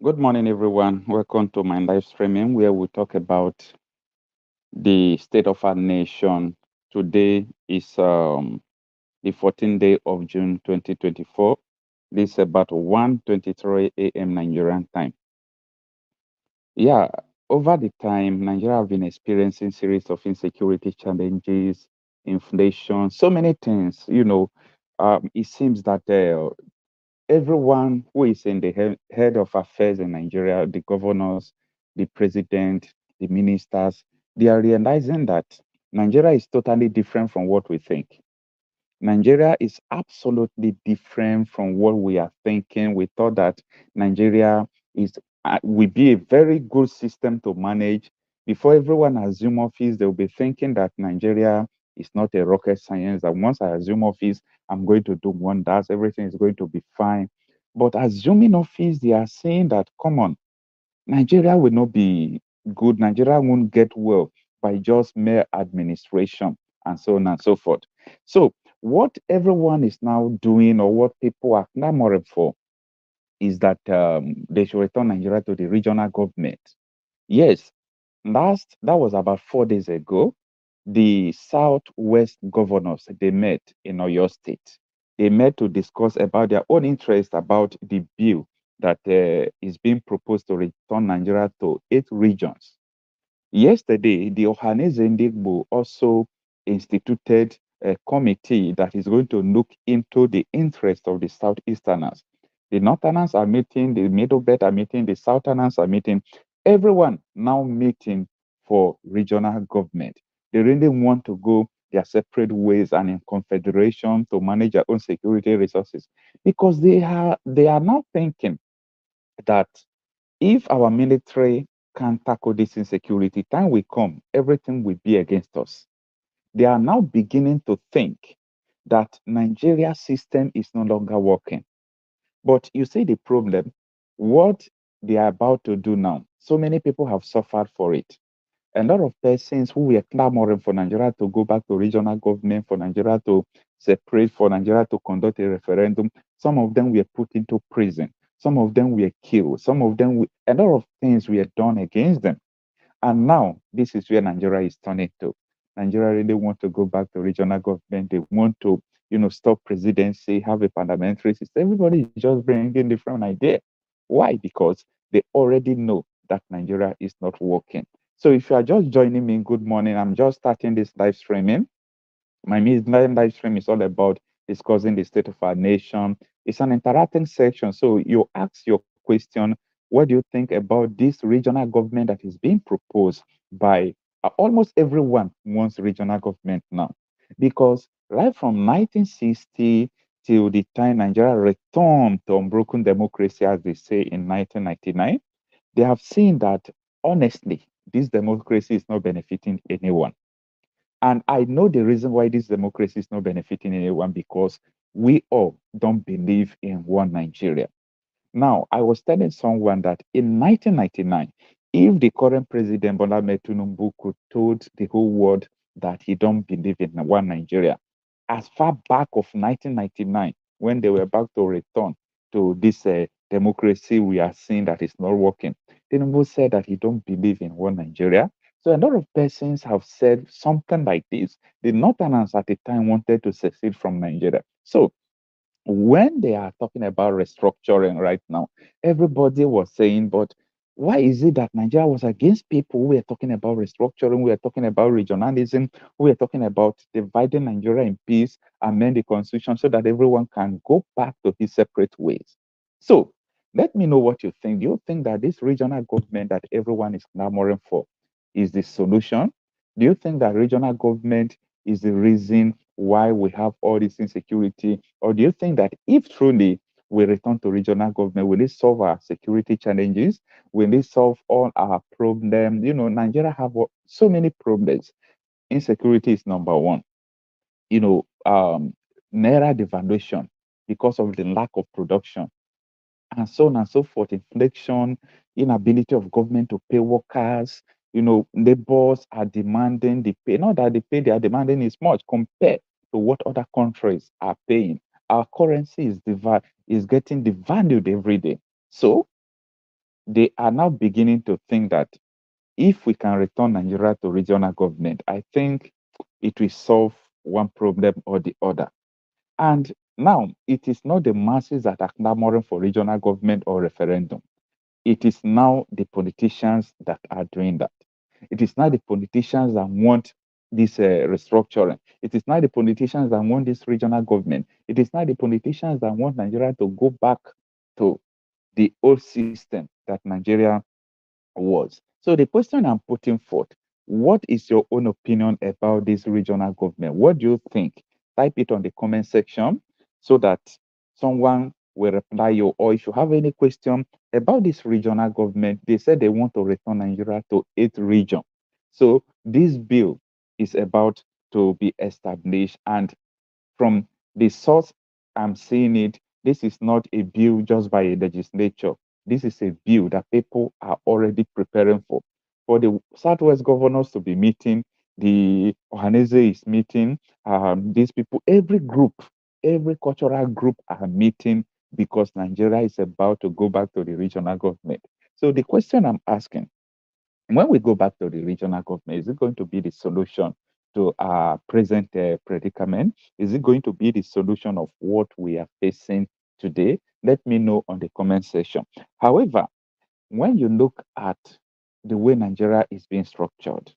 Good morning, everyone. Welcome to my live streaming where we talk about the state of our nation. Today is the 14th day of June 2024. This is about 1:23 a.m. Nigerian time. Yeah, over the time, Nigeria have been experiencing series of insecurity challenges, inflation, so many things. It seems that everyone who is in the head of affairs in Nigeria, the governors, the president, the ministers, they are realizing that Nigeria is totally different from what we think. Nigeria is absolutely different from what we are thinking. We thought that Nigeria is will be a very good system to manage. Before everyone assume office, they'll be thinking that Nigeria is not a rocket science. That once I assume office, I'm going to do wonders. Everything is going to be fine. But assuming office, they are saying that, come on, Nigeria will not be good. Nigeria won't get well by just mere administration and so on and so forth. So, what everyone is now doing, or what people are clamoring for, is that they should return Nigeria to the regional government. Yes, that was about 4 days ago. The Southwest governors they met in Oyo State. They met to discuss about their own interest about the bill that is being proposed to return Nigeria to 8 regions. Yesterday, the Ohaneze Igbo also instituted a committee that is going to look into the interest of the Southeasterners. The Northerners are meeting, the Middle Belt are meeting, the Southerners are meeting. Everyone now meeting for regional government. They really want to go their separate ways and in confederation to manage their own security resources because they are now thinking that if our military can tackle this insecurity, time will come, everything will be against us. They are now beginning to think that Nigeria system is no longer working. But you see the problem, what they are about to do now, so many people have suffered for it. A lot of persons who were clamoring for Nigeria to go back to regional government, for Nigeria to separate, for Nigeria to conduct a referendum, some of them were put into prison. Some of them were killed. Some of them, a lot of things were done against them. And now this is where Nigeria is turning to. Nigeria really want to go back to regional government. They want to, stop presidency, have a parliamentary system. Everybody is just bringing different idea. Why? Because they already know that Nigeria is not working. So if you are just joining me, good morning. I'm just starting this live streaming. My midnight live stream is all about discussing the state of our nation. It's an interacting section. So you ask your question, what do you think about this regional government that is being proposed by almost everyone wants regional government now? Because right from 1960 till the time Nigeria returned to unbroken democracy, as they say in 1999, they have seen that honestly, this democracy is not benefiting anyone. And I know the reason why this democracy is not benefiting anyone because we all don't believe in one Nigeria. Now, I was telling someone that in 1999, if the current president Bola Ahmed Tinubu could told the whole world that he don't believe in one Nigeria, as far back of 1999, when they were about to return to this democracy we are seeing that is not working, Tinubu said that he don't believe in one Nigeria. So a lot of persons have said something like this. The Northerners at the time wanted to secede from Nigeria. So when they are talking about restructuring right now, everybody was saying, but why is it that Nigeria was against people who were talking about restructuring, we were talking about regionalism, we were talking about dividing Nigeria in peace, amend the constitution so that everyone can go back to his separate ways? So let me know what you think. Do you think that this regional government that everyone is clamoring for is the solution? Do you think that regional government is the reason why we have all this insecurity? Or do you think that if truly we return to regional government, will it solve our security challenges? Will it solve all our problems? Nigeria have so many problems. Insecurity is number one. You know, um, Naira devaluation because of the lack of production and so on and so forth. Inflation, inability of government to pay workers. Laborers are demanding the pay. Not that the pay they are demanding is much compared to what other countries are paying. Our currency is getting devalued every day. So they are now beginning to think that if we can return Nigeria to regional government, I think it will solve one problem or the other. And now it is not the masses that are clamoring for regional government or referendum. It is now the politicians that are doing that. It is now the politicians that want this restructuring. It is now the politicians that want this regional government. It is now the politicians that want Nigeria to go back to the old system that Nigeria was. So the question I'm putting forth, what is your own opinion about this regional government? What do you think? Type it on the comment section so that someone will reply you. Or if you have any question about this regional government, they said they want to return Nigeria to 8 region. So this bill is about to be established, and from the source I'm seeing it, this is not a bill just by a legislature. This is a bill that people are already preparing for. For the Southwest governors to be meeting, the Ohanese is meeting, these people, every group, every cultural group are meeting because Nigeria is about to go back to the regional government. So the question I'm asking, when we go back to the regional government, is it going to be the solution to our present predicament? Is it going to be the solution of what we are facing today? Let me know on the comment section. However, when you look at the way Nigeria is being structured,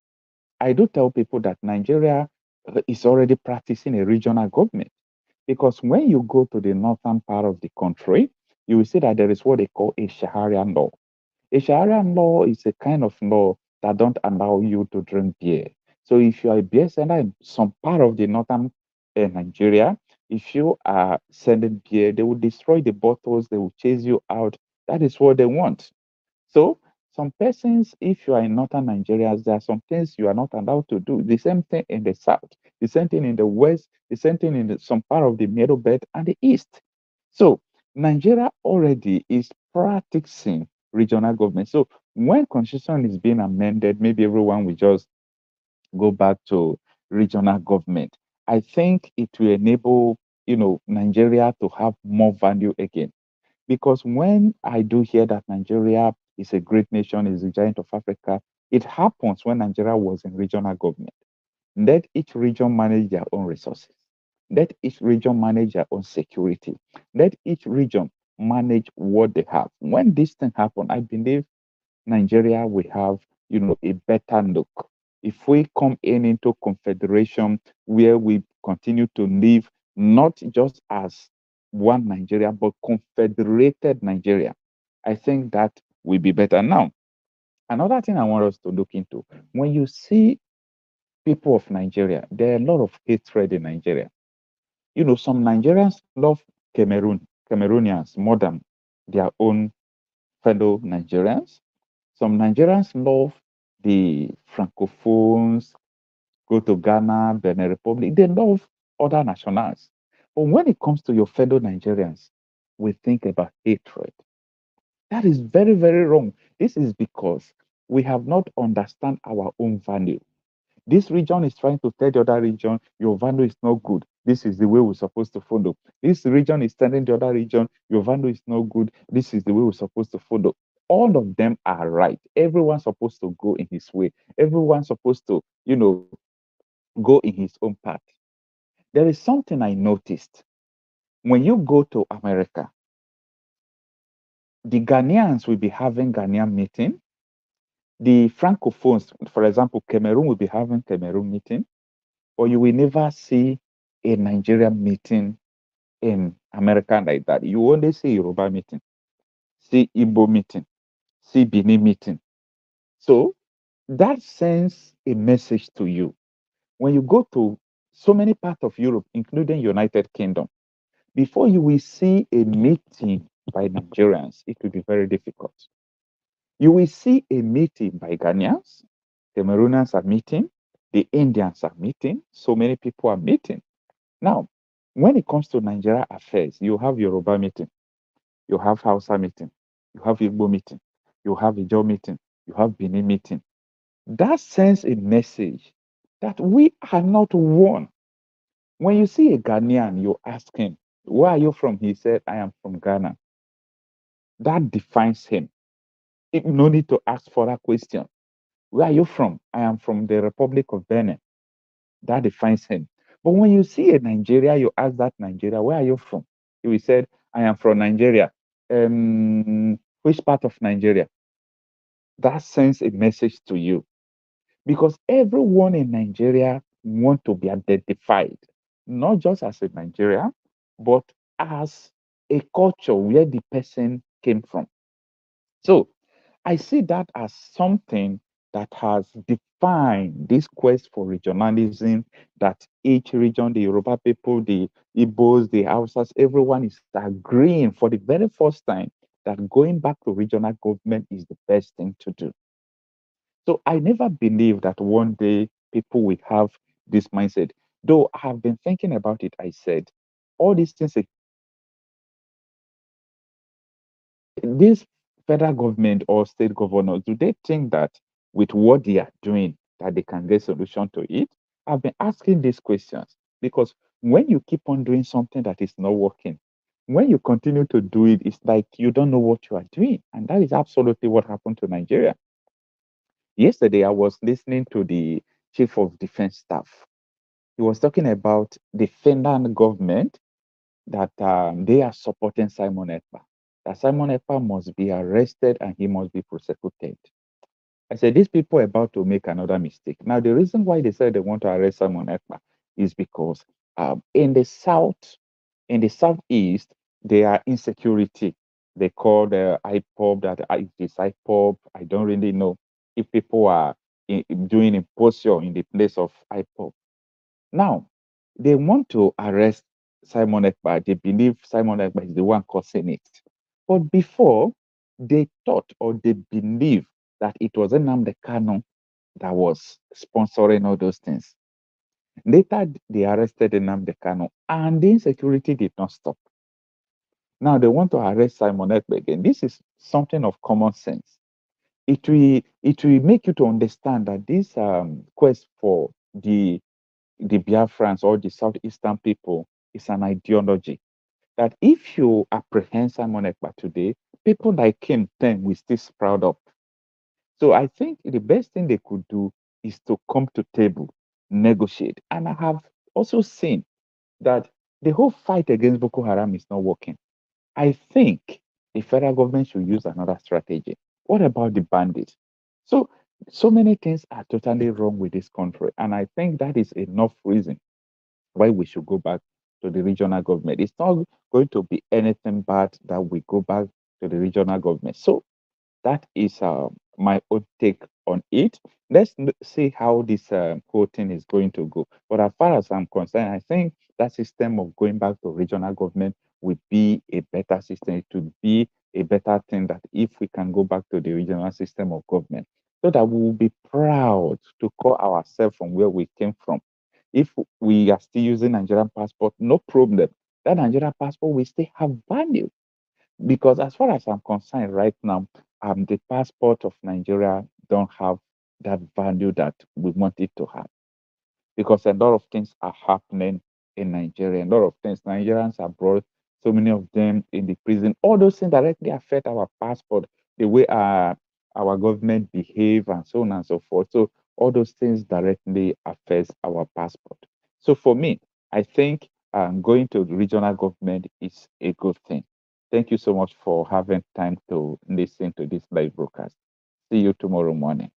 I do tell people that Nigeria is already practicing a regional government, because when you go to the northern part of the country, you will see that there is what they call a Sharia law. A Sharia law is a kind of law that don't allow you to drink beer. So if you are a beer seller in some part of the northern Nigeria, if you are selling beer, they will destroy the bottles, they will chase you out. That is what they want. So some persons, if you are in northern Nigeria, there are some things you are not allowed to do. The same thing in the south, the same thing in the west, the same thing in some part of the middle belt and the east. So Nigeria already is practicing regional government. So when constitution is being amended, maybe everyone will just go back to regional government. I think it will enable, Nigeria to have more value again. Because when I do hear that Nigeria is a great nation, is a giant of Africa, it happens when Nigeria was in regional government. Let each region manage their own resources. Let each region manage their own security. Let each region manage what they have. When this thing happen, I believe Nigeria will have, a better look. If we come in into confederation where we continue to live not just as one Nigeria, but confederated Nigeria, I think that will be better. Now, another thing I want us to look into, when you see people of Nigeria, there are a lot of hatred in Nigeria. Some Nigerians love Cameroonians more than their own fellow Nigerians. Some Nigerians love the Francophones, go to Ghana, Benin Republic. They love other nationals. But when it comes to your fellow Nigerians, we think about hatred. That is very, very wrong. This is because we have not understand our own value. This region is trying to tell the other region, your value is not good. This is the way we're supposed to follow. This region is telling the other region, your value is not good. This is the way we're supposed to follow. All of them are right. Everyone's supposed to go in his way. Everyone's supposed to, go in his own path. There is something I noticed. When you go to America, the Ghanaians will be having Ghanaian meeting. The Francophones, for example, Cameroon will be having Cameroon meeting, or you will never see a Nigerian meeting in America like that. You only see Yoruba meeting, see Igbo meeting, see Benin meeting. So that sends a message to you. When you go to so many parts of Europe, including United Kingdom, before you will see a meeting by Nigerians, it will be very difficult. You will see a meeting by Ghanaians, Cameroonians are meeting, the Indians are meeting, so many people are meeting. Now, when it comes to Nigeria affairs, you have Yoruba meeting, you have Hausa meeting, you have Igbo meeting, you have Ijaw meeting, you have Benin meeting. That sends a message that we are not one. When you see a Ghanaian, you ask him, where are you from? He said, I am from Ghana. That defines him. No need to ask further question. Where are you from? I am from the Republic of Benin. That defines him. But when you see a Nigeria, you ask that Nigeria, where are you from? He will say, I am from Nigeria. Which part of Nigeria? That sends a message to you because everyone in Nigeria want to be identified, not just as a Nigerian, but as a culture where the person came from. So I see that as something that has defined this quest for regionalism, that each region, the Yoruba people, the Igbos, the Hausas, everyone is agreeing for the very first time that going back to regional government is the best thing to do. So I never believed that one day people will have this mindset. Though I have been thinking about it, I said, all these things, this federal government or state governors, do they think that with what they are doing, that they can get solution to it? I've been asking these questions because when you keep on doing something that is not working, when you continue to do it, it's like you don't know what you are doing. And that is absolutely what happened to Nigeria. Yesterday, I was listening to the chief of defense staff. He was talking about the Finland government that they are supporting Simon Ekpa. That Simon Ekpa must be arrested and he must be prosecuted. I said, these people are about to make another mistake. Now, the reason why they said they want to arrest Simon Ekpa is because in the south, in the southeast, there are insecurity. They call the ipob that it is ipob. I don't really know if people are doing imposture in the place of ipob. Now, they want to arrest Simon Ekpa. They believe Simon Ekpa is the one causing it. But before, they thought or they believed that it was Nnamdi Kanu that was sponsoring all those things. Later, they arrested Nnamdi Kanu, and the insecurity did not stop. Now they want to arrest Simon Ekpa again. This is something of common sense. It will make you to understand that this quest for the Biafrans or the southeastern people is an ideology. That if you apprehend Simon Ekpa today, people like him then will still sprout up. So I think the best thing they could do is to come to table, negotiate. And I have also seen that the whole fight against Boko Haram is not working. I think the federal government should use another strategy. What about the bandits? So, so many things are totally wrong with this country. And I think that is enough reason why we should go back to the regional government. It's not going to be anything bad that we go back to the regional government. So that is my own take on it. Let's see how this whole thing is going to go. But as far as I'm concerned, I think that system of going back to regional government would be a better system. It would be a better thing that if we can go back to the regional system of government, so that we will be proud to call ourselves from where we came from. If we are still using Nigerian passport, no problem. That Nigerian passport will still have value because as far as I'm concerned right now, the passport of Nigeria don't have that value that we want it to have because a lot of things are happening in Nigeria. A lot of things Nigerians abroad, so many of them in the prison. All those things directly affect our passport, the way our government behave, and so on and so forth. So all those things directly affects our passport. So for me, I think going to the regional government is a good thing. Thank you so much for having time to listen to this live broadcast. See you tomorrow morning.